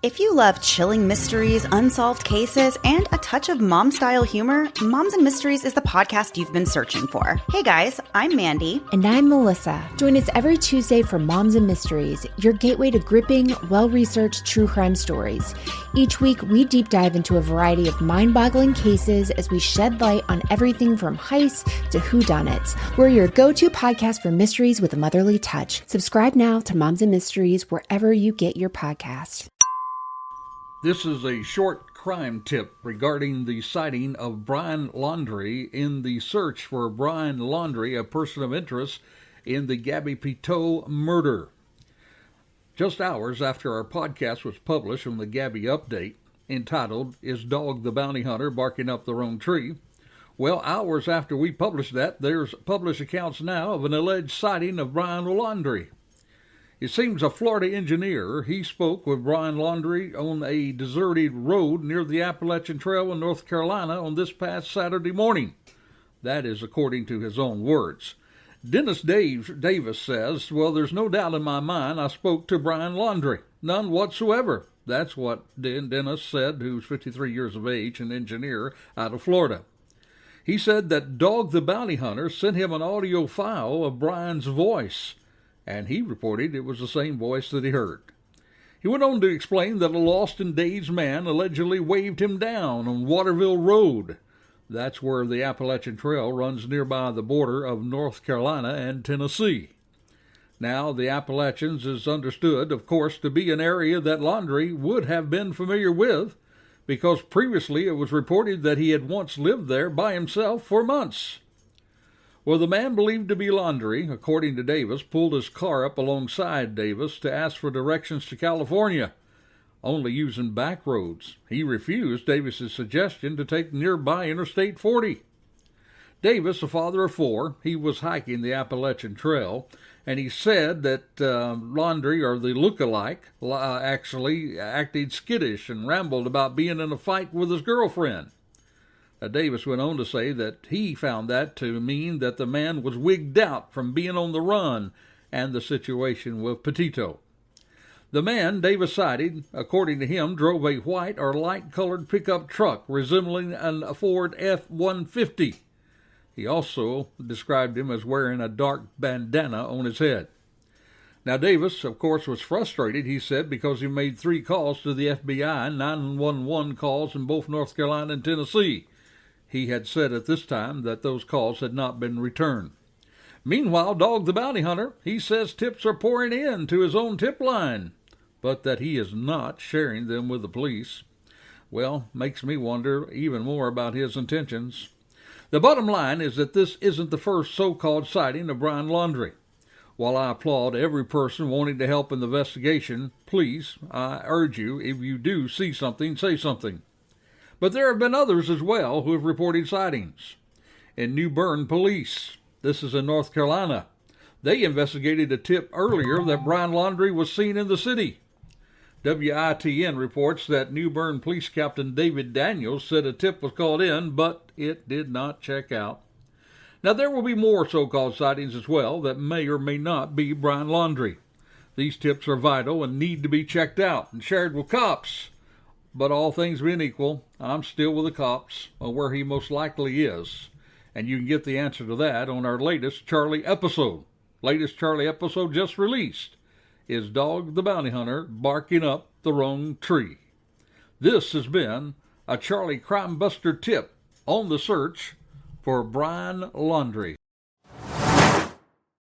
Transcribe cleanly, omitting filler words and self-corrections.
If you love chilling mysteries, unsolved cases, and a touch of mom-style humor, Moms and Mysteries is the podcast you've been searching for. Hey guys, I'm Mandy. And I'm Melissa. Join us every Tuesday for Moms and Mysteries, your gateway to gripping, well-researched true crime stories. Each week, we deep dive into a variety of mind-boggling cases as we shed light on everything from heists to whodunits. We're your go-to podcast for mysteries with a motherly touch. Subscribe now to Moms and Mysteries wherever you get your podcasts. This is a short crime tip regarding the sighting of Brian Laundrie in the search for Brian Laundrie, a person of interest in the Gabby Petito murder. Just hours after our podcast was published on the Gabby Update, entitled, "Is Dog the Bounty Hunter Barking Up the Wrong Tree?" Well, hours after we published that, there's published accounts now of an alleged sighting of Brian Laundrie. It seems a Florida engineer, he spoke with Brian Laundrie on a deserted road near the Appalachian Trail in North Carolina on this past Saturday morning. That is according to his own words. Dennis Davis says, "Well, there's no doubt in my mind I spoke to Brian Laundrie. None whatsoever." That's what Dennis said, who's 53 years of age, an engineer out of Florida. He said that Dog the Bounty Hunter sent him an audio file of Brian's voice, and he reported it was the same voice that he heard. He went on to explain that a lost and dazed man allegedly waved him down on Waterville Road. That's where the Appalachian Trail runs nearby the border of North Carolina and Tennessee. Now, the Appalachians is understood, of course, to be an area that Laundrie would have been familiar with, because previously it was reported that he had once lived there by himself for months. Well, the man believed to be Laundrie, according to Davis, pulled his car up alongside Davis to ask for directions to California, only using back roads. He refused Davis's suggestion to take nearby Interstate 40. Davis, a father of four, he was hiking the Appalachian Trail, and he said that Laundrie, or the look-alike, actually acted skittish and rambled about being in a fight with his girlfriend. Davis went on to say that he found that to mean that the man was wigged out from being on the run and the situation with Petito. The man Davis cited, according to him, drove a white or light-colored pickup truck resembling a Ford F-150. He also described him as wearing a dark bandana on his head. Now, Davis, of course, was frustrated, he said, because he made 3 calls to the FBI, 911 calls in both North Carolina and Tennessee. He had said at this time that those calls had not been returned. Meanwhile, Dog the Bounty Hunter, he says tips are pouring in to his own tip line, but that he is not sharing them with the police. Well, makes me wonder even more about his intentions. The bottom line is that this isn't the first so-called sighting of Brian Laundrie. While I applaud every person wanting to help in the investigation, please, I urge you, if you do see something, say something. But there have been others as well who have reported sightings. In New Bern Police, this is in North Carolina, they investigated a tip earlier that Brian Laundrie was seen in the city. WITN reports that New Bern Police Captain David Daniels said a tip was called in, but it did not check out. Now, there will be more so-called sightings as well that may or may not be Brian Laundrie. These tips are vital and need to be checked out and shared with cops. But all things being equal, I'm still with the cops on where he most likely is. And you can get the answer to that on our latest Charlie episode. Latest Charlie episode just released. Is Dog the Bounty Hunter barking up the wrong tree? This has been a Charlie Crime Buster tip on the search for Brian Laundrie.